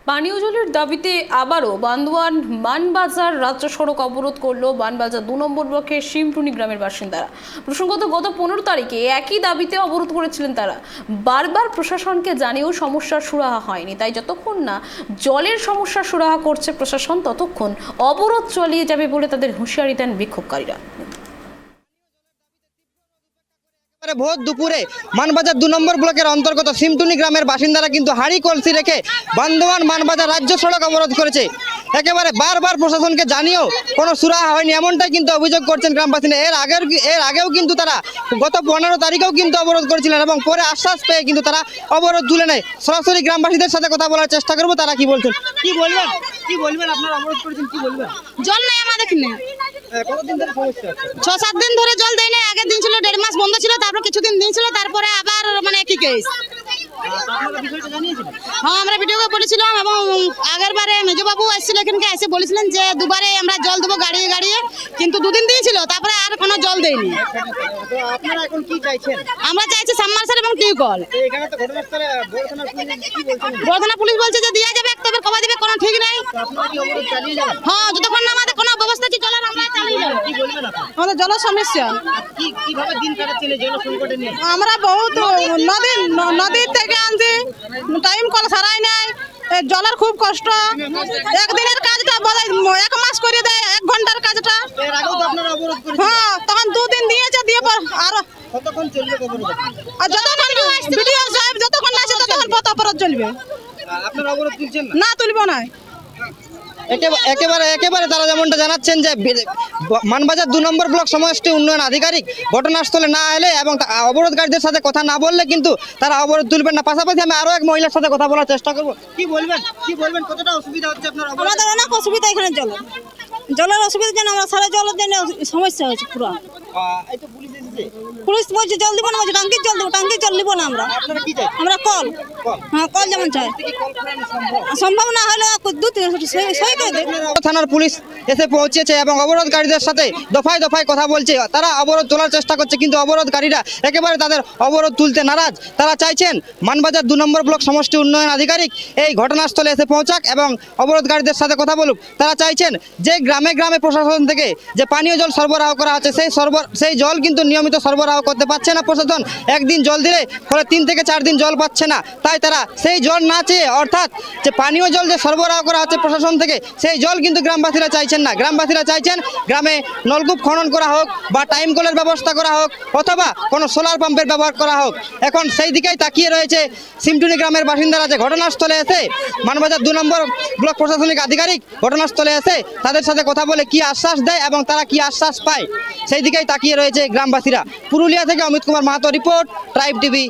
পানীয় জলের দাবিতে আবারও বান্দোয়ান মানবাজার রাজ্য সড়ক অবরোধ করলো মানবাজার 2 নম্বর ব্লকের শিমটুনি গ্রামের বাসিন্দারা। প্রসঙ্গত গত 15 তারিখে একই দাবিতে অবরোধ করেছিলেন তারা। বারবার প্রশাসনকে জানিয়েও সমস্যার সুরাহা হয়নি, তাই যতক্ষণ না জলের সমস্যার সুরাহা করছে প্রশাসন ততক্ষণ অবরোধ চালিয়ে যাবে বলে তাদের হুঁশিয়ারি দেন বিক্ষোভকারীরা। ভোর দুপুরে মানবাজার 2 নম্বর ব্লকের অন্তর্গত শিমটুনি গ্রামের বাসিন্দারা কিন্তু হাড়ি কলসি রেখে বান্দোয়ান মানবাজার রাজ্য সড়ক অবরোধ করেছে। একেবারে বারবার প্রশাসনকে জানিয়েও কোনো সুরাহা হয়নি, এমনটাই কিন্তু অভিযোগ করছেন গ্রামবাসীরা। এর আগেও কিন্তু তারা গত 15 তারিখেও কিন্তু অবরোধ করেছিলেন এবং পরে আশ্বাস পেয়ে কিন্তু তারা অবরোধ তুলে নেয়। সরাসরি গ্রামবাসীদের সাথে কথা বলার চেষ্টা করবো, তারা কি বলছেন। কি বলবেন আপনারা অবরোধ করেছেন, কি বলবেন? জল নাই আমাদের এখানে। কতদিন ধরে সমস্যা? 6-7 দিন ধরে জল দেয় না। আগের দিন ছিল 1.5 মাস বন্ধ ছিল, তারপর কিছুদিন দিয়েছিল, তারপরে আবার মানে একই কেস। হ্যাঁ, আমরা ভিডিওকে বলেছিলাম এবং আগের বারে মেজবাবু আসছিল এখানকে, এসে বলেছিলেন যে দুবারে আমরা জল দেবো গাড়িয়ে গাড়িয়ে, কিন্তু 2 দিন দিয়েছিল, তারপরে আর কোনো জল দেয়নি। আপনারা এখন কি চাইছেন? আমরা চাইছি সাবমার্সাল এবং টিউবওয়েল। এখানে তো ঘটনাস্থলে বড় থানার পুলিশ কি বলছেন? বড় থানা পুলিশ বলছে যে দেওয়া যাবে, তবে কবে দেবে কোনো ঠিক নাই। আপনারা কি অবরোধ চালিয়ে যাবেন? হ্যাঁ, যতক্ষণ না আমাদের কোনো ব্যবস্থা আছে জলের, আমরা চালিয়ে যাবো। কি বলবেন আপনারা? আমাদের জলের সমস্যা। কিভাবে দিন কাটাচ্ছেন এই জল সংকটে নিয়ে? আমরা বহুত নদীর থেকে আনছি, টাইম কল সারাই নাই, জলের খুব কষ্ট। একদিনের কাজটা বলে 1 মাস করে দেয়, 1 ঘন্টার কাজটা। এর আগেও তো আপনারা অবরোধ করেছেন। হ্যাঁ, তখন 2 দিন দিয়েছে, দিয়ে পর আরো কতক্ষণ চলবে অবরোধ? আর যতক্ষণ ভিডিও সাহেব যতক্ষণ না আসে ততক্ষণ পথ অবরোধ চলবে। আপনারা অবরোধ তুলছেন না? না, তুলব না। একেবারে তারা যেমনটা জানাচ্ছেন যে মানবাজার 2 নম্বর ব্লক সমষ্টি উন্নয়ন আধিকারিক ঘটনাস্থলে না এলে এবং অবরোধকারীদের সাথে কথা না বললে কিন্তু তারা অবরোধ তুলবেন না। পাশাপাশি আমি আরো এক মহিলার সাথে কথা বলার চেষ্টা করব। কি বলবেন কতটা অসুবিধা হচ্ছে আপনার? আমাদের অনেক অসুবিধা এখানে জলের অসুবিধার জন্য আমরা সারা জলের জন্য সমস্যা হয়েছে পুরো। এই তো পুলিশ এসেছে। পুলিশ বলছে জল দিব না, বলছে টাঙ্কির জল দেবো, টাঙ্কির জল দিব না আমরা। আপনারা কি চাই? আমরা কল, হ্যাঁ কল যেমন চাই। সম্ভব না হলে 2-3 সই করে দেয়। থানার পুলিশ এসে পৌঁছেছে এবং অবরোধকারীদের সাথে দফায় দফায় কথা বলছে। তারা অবরোধ তোলার চেষ্টা করছে, কিন্তু অবরোধকারীরা একেবারে তাদের অবরোধ তুলতে নারাজ। তারা চাইছেন মানবাজার 2 নম্বর ব্লক সমষ্টি উন্নয়ন আধিকারিক এই ঘটনাস্থলে এসে পৌঁছাক এবং অবরোধকারীদের সাথে কথা বলুক। তারা চাইছেন যে গ্রামে গ্রামে প্রশাসন থেকে যে পানীয় জল সরবরাহ করা আছে সেই জল কিন্তু নিয়মিত সরবরাহ করতে পারছে না প্রশাসন। একদিন জল দিলে ফলে 3 থেকে 4 দিন জল পাচ্ছে না। তাই তারা সেই জল না চেয়ে, অর্থাৎ যে পানীয় জল যে সরবরাহ করা হচ্ছে প্রশাসন থেকে, সেই জল কিন্তু গ্রামবাসীরা চাইছেন না। গ্রামবাসীরা চাইছেন গ্রামে নলকূপ খনন করা হোক বা টাইম কলের ব্যবস্থা করা হোক অথবা কোনো সোলার পাম্পের ব্যবহার করা হোক। এখন সেই দিকেই তাকিয়ে রয়েছে শিমটুনি গ্রামের বাসিন্দারা, যে ঘটনাস্থলে এসে মানবাজার 2 নম্বর ব্লক প্রশাসনিক আধিকারিক ঘটনাস্থলে এসে তাদের সাথে কথা বলে কি আশ্বাস দেয় এবং তারা কি আশ্বাস পায়, সেই দিকেই তাকিয়ে রয়েছে গ্রামবাসীরা। পুরুলিয়া থেকে Amit Kumar Mahato report, tribe TV.